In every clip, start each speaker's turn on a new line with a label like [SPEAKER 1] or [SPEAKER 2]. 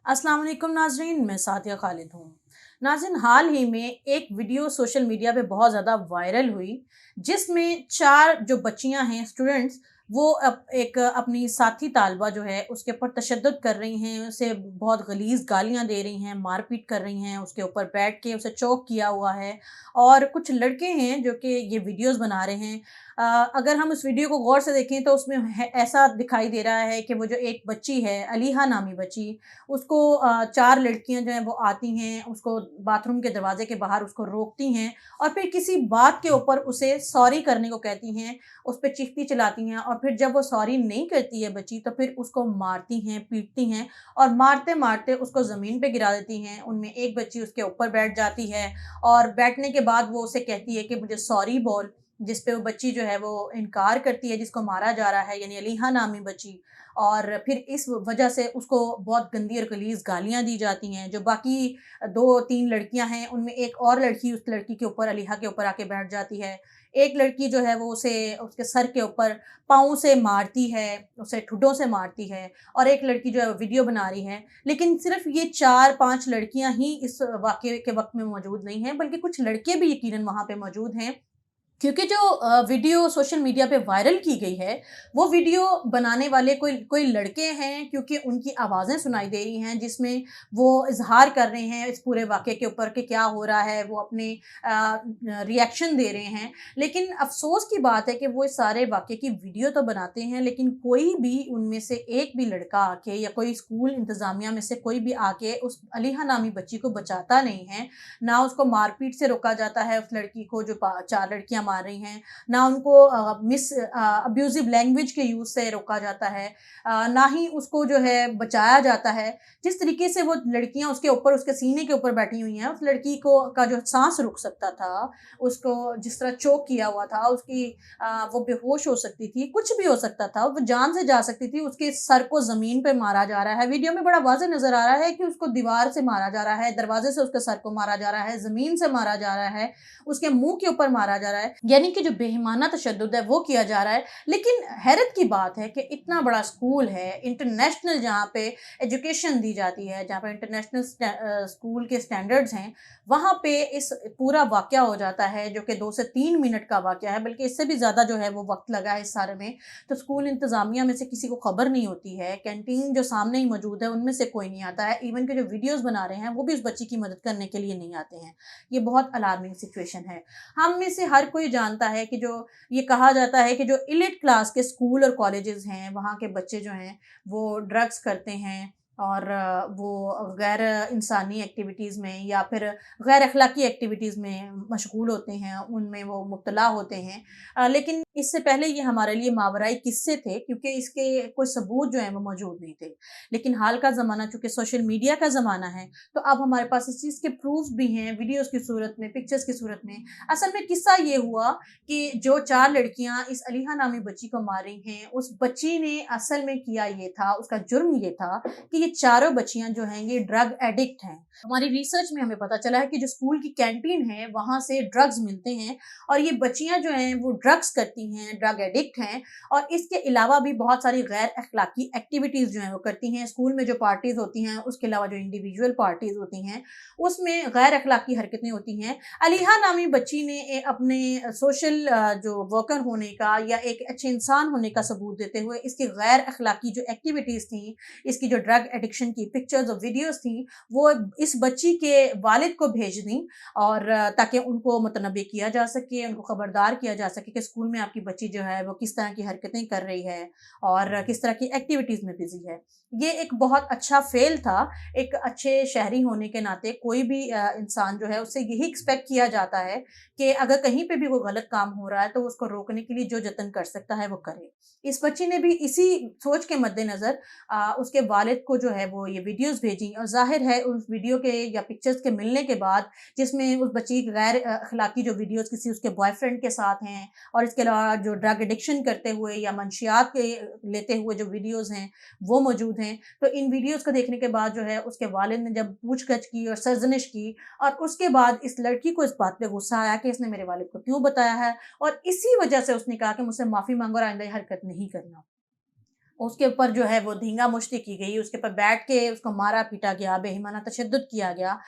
[SPEAKER 1] अस्सलाम वालेकुम नाज़रीन, मैं सादिया खालिद हूँ। नाज़रीन, हाल ही में एक वीडियो सोशल मीडिया पे बहुत ज़्यादा वायरल हुई, जिसमें 4 जो बच्चियाँ हैं स्टूडेंट्स, वो एक अपनी साथी तालिबा जो है उसके ऊपर तशद्दुद कर रही हैं, उसे बहुत गलीज़ गालियाँ दे रही हैं, मार-पीट कर रही हैं, उसके ऊपर बैठ के उसे चोक किया हुआ है। और कुछ लड़के हैं जो कि ये वीडियोज़ बना रहे हैं। अ, अगर हम उस वीडियो को गौर से देखें तो उसमें है ऐसा दिखाई दे रहा है कि वो जो एक बच्ची है, अलीहा नामी बच्ची, उसको 4 लड़कियाँ जो हैं वो आती हैं, उसको बाथरूम के दरवाज़े के बाहर उसको रोकती हैं और फिर किसी बात के ऊपर उसे सॉरी करने को कहती हैं, उस पे चीखती चिल्लाती हैं और फिर जब वो सॉरी नहीं करती है बच्ची तो फिर उसको मारती हैं, पीटती हैं और मारते-मारते उसको ज़मीन पे गिरा देती हैं। उनमें एक बच्ची उसके ऊपर बैठ जाती है और बैठने के बाद वो उसे कहती है कि मुझे सॉरी बोल, जिस पे वो बच्ची जो है वो इनकार करती है, जिसको मारा जा रहा है यानी अलीहा नामी बच्ची। और फिर इस वजह से उसको बहुत गंदी और गलीज़ गालियाँ दी जाती हैं। जो बाकी 2-3 लड़कियाँ हैं, उनमें एक और लड़की उस लड़की के ऊपर अलीहा के ऊपर आके बैठ जाती है। एक लड़की जो है वो उसे उसके सर के ऊपर पाँव से मारती है, उसे ठुड्डों से मारती है और एक लड़की जो है वो वीडियो बना रही है। लेकिन सिर्फ़ ये 4-5 लड़कियाँ ही इस वाक़ये के वक़्त में मौजूद नहीं हैं, बल्कि कुछ लड़के भी यकीनन वहाँ पे मौजूद हैं। क्योंकि जो वीडियो सोशल मीडिया पे वायरल की गई है, वो वीडियो बनाने वाले कोई कोई लड़के हैं, क्योंकि उनकी आवाज़ें सुनाई दे रही हैं जिसमें वो इज़हार कर रहे हैं इस पूरे वाक़ये के ऊपर कि क्या हो रहा है, वो अपने रिएक्शन दे रहे हैं। लेकिन अफ़सोस की बात है कि वो इस सारे वाक़ये की वीडियो तो बनाते हैं, लेकिन कोई भी उनमें से एक भी लड़का आके या कोई स्कूल इंतज़ामिया में से कोई भी आके उस अलीहा नामी बच्ची को बचाता नहीं है। ना उसको मारपीट से रोका जाता है उस लड़की को जो 4 लड़कियाँ मार रही हैं, ना उनको अब्यूज़िव लैंग्वेज के यूज़ से रोका जाता है, ना ही उसको जो है बचाया जाता है। जिस तरीके से वो लड़कियाँ उसके ऊपर उसके सीने के ऊपर बैठी हुई हैं, उस लड़की को का जो साँस रुक सकता था, उसको जिस तरह चोक किया हुआ था, उसकी वो बेहोश हो सकती थी, कुछ भी हो सकता था, वो जान से जा सकती थी, उसके सर को ज़मीन पे मारा जा रहा है। वीडियो में बड़ा वाज़ेह नज़र आ रहा है कि उसको दीवार से मारा जा रहा है, दरवाज़े से उसके सर को मारा जा रहा है, ज़मीन से मारा जा रहा है, उसके मुँह के ऊपर मारा जा रहा है। यानी कि जो बेईमाना तशद्दुद है वो किया जा रहा है। लेकिन हैरत की बात है कि इतना बड़ा स्कूल है, इंटरनेशनल जहाँ पे एजुकेशन दी जाती है, जहाँ पे इंटरनेशनल स्कूल के स्टैंडर्ड्स हैं, वहाँ पे इस पूरा वाक़या हो जाता है जो कि 2 से 3 मिनट का वाक़या है, बल्कि इससे भी ज़्यादा जो है वो वक़्त लगा है इस सारे में। तो स्कूल इंतज़ामिया में से किसी को खबर नहीं होती है, कैंटीन जो सामने ही मौजूद है उनमें से कोई नहीं आता है, इवन कि जो वीडियोज़ बना रहे हैं वो भी उस बच्ची की मदद करने के लिए नहीं आते हैं। ये बहुत अलार्मिंग सिचुएशन है। हम में से हर कोई जानता है कि जो ये कहा जाता है कि जो एलीट क्लास के स्कूल और कॉलेजेस हैं, वहाँ के बच्चे जो हैं, वो ड्रग्स करते हैं और वो गैर इंसानी एक्टिविटीज़ में या फिर गैर अखलाकी एक्टिविटीज़ में मशगूल होते हैं, उनमें वो मुब्तला होते हैं। लेकिन इससे पहले ये हमारे लिए मावराई किस्से थे, क्योंकि इसके कोई सबूत जो हैं वो मौजूद नहीं थे। लेकिन हाल का ज़माना चूँकि सोशल मीडिया का ज़माना है, तो अब हमारे पास इस चीज़ के प्रूफ़ भी हैं, वीडियोज़ की सूरत में, पिक्चर्स की सूरत में। असल में किस्सा ये हुआ कि जो 4 लड़कियाँ इस अलीहा नामी बच्ची को मार रही हैं, उस बच्ची ने असल में किया ये था, उसका जुर्म ये था कि ये चारों बच्चियाँ जो हैं ये ड्रग एडिक्ट हैं। हमारी रिसर्च में हमें पता चला है कि जो स्कूल की कैंटीन है, वहाँ से ड्रग्स मिलते हैं और ये बच्चियाँ जो हैं वो ड्रग्स करती हैं, ड्रग एडिक्ट हैं और इसके अलावा भी बहुत सारी गैर अखलाकी एक्टिविटीज़ जो हैं वो करती हैं। स्कूल में जो पार्टीज़ होती हैं, उसके अलावा जो इंडिविजुअल पार्टीज़ होती हैं, उसमें गैर अखलाकी हरकतें होती हैं। अलीहा नामी बच्ची ने अपने सोशल जो वर्कर होने का या एक अच्छे इंसान होने का सबूत देते हुए इसकी गैर अखलाकी जो एक्टिविटीज़ थी, इसकी जो ड्रग एडिक्शन की पिक्चर्स और वीडियोज़ थी, वो इस बच्ची के वालिद को भेज दी और ताकि उनको मुतनब्बे किया जा सके, उनको खबरदार किया जा सके कि स्कूल में आपकी बच्ची जो है वो किस तरह की हरकतें कर रही है और किस तरह की एक्टिविटीज़ में बिज़ी है। ये एक बहुत अच्छा फ़ेल था। एक अच्छे शहरी होने के नाते कोई भी इंसान जो है उससे यही एक्सपेक्ट किया जाता है कि अगर कहीं पे भी कोई गलत काम हो रहा है तो उसको रोकने के लिए जो जतन कर सकता है वो करे। इस बच्ची ने भी इसी सोच के मद्देनज़र उसके वालिद को जो है वो ये वीडियोज़ भेजी और ज़ाहिर है उस वीडियो के या पिक्चर्स के मिलने के बाद, जिसमें उस बच्ची की गैर अखलाकी जो वीडियोज़ किसी उसके बॉयफ्रेंड के साथ हैं और इसके अलावा जो ड्रग एडिक्शन करते हुए या मंशियात के लेते हुए जो वीडियोज़ हैं वो मौजूद हैं। तो इन वीडियोज़ को देखने के बाद जो है उसके वालिद ने जब पूछ-गछ की और सरज़निश की और उसके बाद इस लड़की को इस बात पे गुस्सा आया कि इसने मेरे वालिद को क्यों बताया है और इसी वजह से उसने कहा कि मुझसे माफ़ी माँगो और आइंदा ये हरकत नहीं करना। उसके ऊपर जो है वो धींगा मुश्ती की गई, उसके ऊपर बैठ के उसको मारा पीटा गया, बेईमाना तशद्दुद किया गया।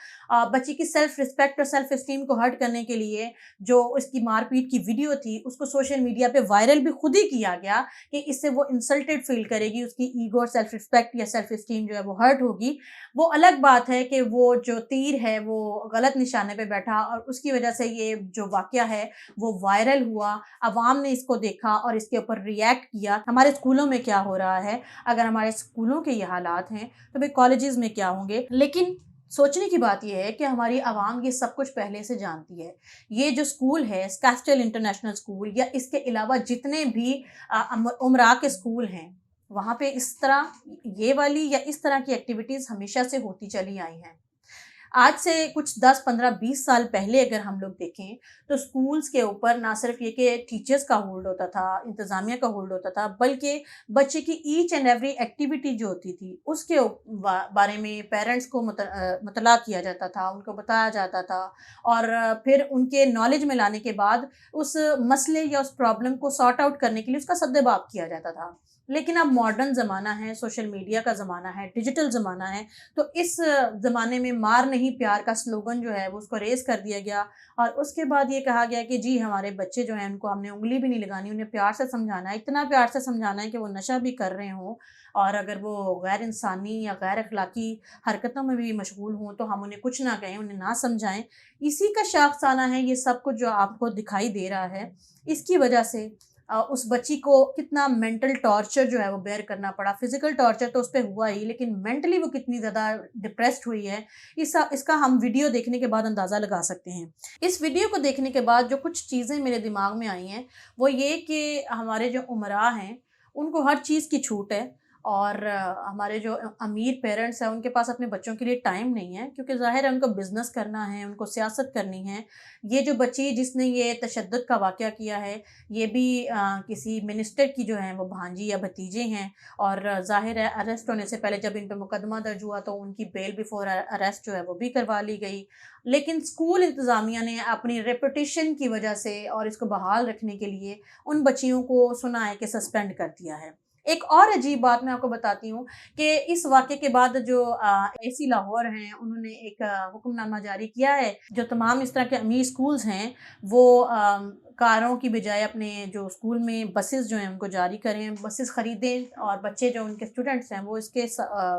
[SPEAKER 1] बच्ची की सेल्फ रिस्पेक्ट और सेल्फ एस्टीम को हर्ट करने के लिए जो उसकी मारपीट की वीडियो थी, उसको सोशल मीडिया पे वायरल भी खुद ही किया गया कि इससे वो इंसल्टेड फील करेगी, उसकी ईगो और सेल्फ रिस्पेक्ट या सेल्फ एस्टीम जो है वो हर्ट होगी। वो अलग बात है कि वो जो तीर है वो गलत निशाने पे बैठा और उसकी वजह से ये जो वाक़या है वो वायरल हुआ। अवाम ने इसको देखा और इसके ऊपर रिएक्ट किया। हमारे स्कूलों में क्या हो रहा है? अगर हमारे स्कूलों के ये हालात हैं, तो भई कॉलेजेस में क्या होंगे? लेकिन सोचने की बात ये है कि हमारी अवाम ये सब कुछ पहले से जानती है। ये जो स्कूल है, स्कास्टेल इंटरनेशनल स्कूल या इसके अलावा जितने भी उमरा के स्कूल हैं, वहाँ पे इस तरह ये वाली या इस तरह की एक्टिविटीज़ हमेशा से होती चली आई हैं। आज से कुछ 10, 15, 20 साल पहले अगर हम लोग देखें, तो स्कूल्स के ऊपर ना सिर्फ़ ये कि टीचर्स का होल्ड होता था, इंतज़ामिया का होल्ड होता था, बल्कि बच्चे की ईच एंड एवरी एक्टिविटी जो होती थी, उसके बारे में पेरेंट्स को मुतला किया जाता था, उनको बताया जाता था और फिर उनके नॉलेज में लाने के बाद उस मसले या उस प्रॉब्लम को सॉर्ट आउट करने के लिए उसका सद्देबाप किया जाता था। लेकिन अब मॉडर्न ज़माना है, सोशल मीडिया का ज़माना है, डिजिटल ज़माना है, तो इस ज़माने में मार नहीं प्यार का स्लोगन जो है वो उसको रेज़ कर दिया गया और उसके बाद ये कहा गया कि जी हमारे बच्चे जो हैं उनको हमने उँगली भी नहीं लगानी, उन्हें प्यार से समझाना है, इतना प्यार से समझाना है कि वो नशा भी कर रहे हों और अगर वो गैर इंसानी या गैर अखलाकी हरकतों में भी मशगूल हों तो हम उन्हें कुछ ना कहें, उन्हें ना समझाएँ। इसी का शाखसाना है ये सब कुछ जो आपको दिखाई दे रहा है। इसकी वजह से उस बच्ची को कितना मेंटल टॉर्चर जो है वो बेयर करना पड़ा। फिज़िकल टॉर्चर तो उस पे हुआ ही, लेकिन मेंटली वो कितनी ज़्यादा डिप्रेस्ड हुई है, इसका हम वीडियो देखने के बाद अंदाज़ा लगा सकते हैं। इस वीडियो को देखने के बाद जो कुछ चीज़ें मेरे दिमाग में आई हैं, वो ये कि हमारे जो उमरा हैं, उनको हर चीज़ की छूट है और हमारे जो अमीर पेरेंट्स हैं, उनके पास अपने बच्चों के लिए टाइम नहीं है क्योंकि ज़ाहिर है उनको बिज़नेस करना है, उनको सियासत करनी है। ये जो बच्ची जिसने ये तशद्दुद का वाक़या किया है, ये भी किसी मिनिस्टर की जो है वो भांजी या भतीजे हैं और ज़ाहिर है अरेस्ट होने से पहले जब इन पे मुकदमा दर्ज हुआ तो उनकी बेल बिफ़ोर अरेस्ट जो है वो भी करवा ली गई। लेकिन स्कूल इंतज़ामिया ने अपनी रेपुटेशन की वजह से और इसको बहाल रखने के लिए उन बच्चियों को सुना है कि सस्पेंड कर दिया है। एक और अजीब बात मैं आपको बताती हूँ कि इस वाक़ये के बाद जो एसी लाहौर हैं, उन्होंने एक हुक्मनामा जारी किया है, जो तमाम इस तरह के अमीर स्कूल्स हैं, वो कारों की बजाय अपने जो स्कूल में बसेस जो हैं, उनको जारी करें, बसेस खरीदें और बच्चे जो उनके स्टूडेंट्स हैं, वो इसके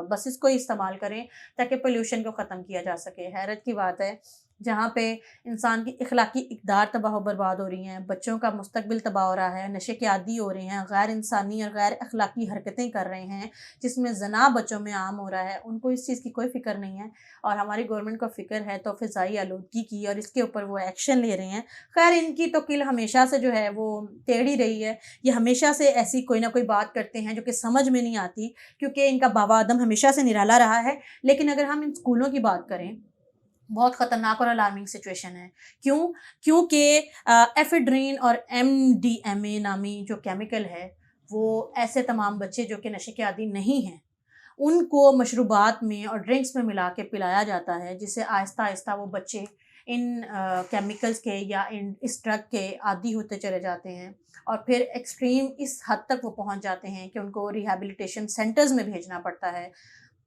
[SPEAKER 1] बसेस को ही इस्तेमाल करें, ताकि पॉल्यूशन को ख़त्म किया जा सके। हैरत की बात है, जहाँ पे इंसान की इखलाकी इक़दार तबाह व बर्बाद हो रही हैं, बच्चों का मुस्तक़बिल तबाह हो रहा है, नशे के आदी हो रहे हैं, गैर इंसानी और गैर अखलाकी हरकतें कर रहे हैं, जिसमें ज़ना बच्चों में आम हो रहा है, उनको इस चीज़ की कोई फ़िक्र नहीं है और हमारी गवर्नमेंट को फ़िक्र है तो फ़िज़ाई आलूदगी की और इसके ऊपर वो एक्शन ले रहे हैं। ख़ैर इनकी तो किल हमेशा से जो है वो टेढ़ी रही है, ये हमेशा से ऐसी कोई ना कोई बात करते हैं जो कि समझ में नहीं आती क्योंकि इनका बवादम हमेशा से निराला रहा है। लेकिन अगर हम इन स्कूलों की बात करें, बहुत ख़तरनाक और अलार्मिंग सिचुएशन है। क्यों? क्योंकि एफ़ेड्रिन और एमडीएमए नामी जो केमिकल है, वो ऐसे तमाम बच्चे जो कि नशे के आदी नहीं हैं, उनको मशरूबात में और ड्रिंक्स में मिला के पिलाया जाता है, जिससे आहिस्ता-आहिस्ता वो बच्चे इन केमिकल्स के या इन इस ड्रग के आदी होते चले जाते हैं और फिर एक्सट्रीम इस हद तक वो पहुँच जाते हैं कि उनको रिहैबिलिटेशन सेंटर्स में भेजना पड़ता है।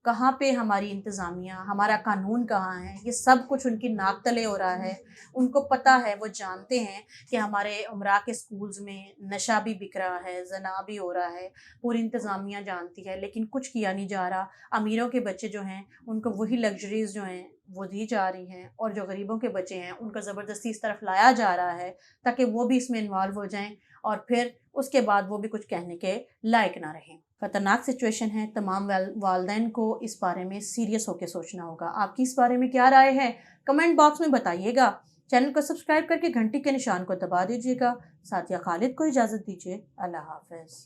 [SPEAKER 1] कहाँ पे हमारी इंतज़ामिया, हमारा कानून कहाँ है, ये सब कुछ उनकी नाक तले हो रहा है। उनको पता है, वो जानते हैं कि हमारे उमरा के स्कूल्स में नशा भी बिक रहा है, ज़ना भी हो रहा है, पूरी इंतज़ामिया जानती है, लेकिन कुछ किया नहीं जा रहा। अमीरों के बच्चे जो हैं, उनको वही लग्ज़रीज़ जो हैं, वो दी जा रही हैं और जो गरीबों के बच्चे हैं, उनको ज़बरदस्ती इस तरफ लाया जा रहा है, ताकि वो भी इसमें इन्वॉल्व हो जाएँ और फिर उसके बाद वो भी कुछ कहने के लायक ना रहें। ख़तरनाक सिचुएशन है, तमाम वालदैन को इस बारे में सीरियस होकर सोचना होगा। आपकी इस बारे में क्या राय है? कमेंट बॉक्स में बताइएगा। चैनल को सब्सक्राइब करके घंटी के निशान को दबा दीजिएगा। साथिया खालिद को इजाज़त दीजिए। अल्लाह हाफ़िज़।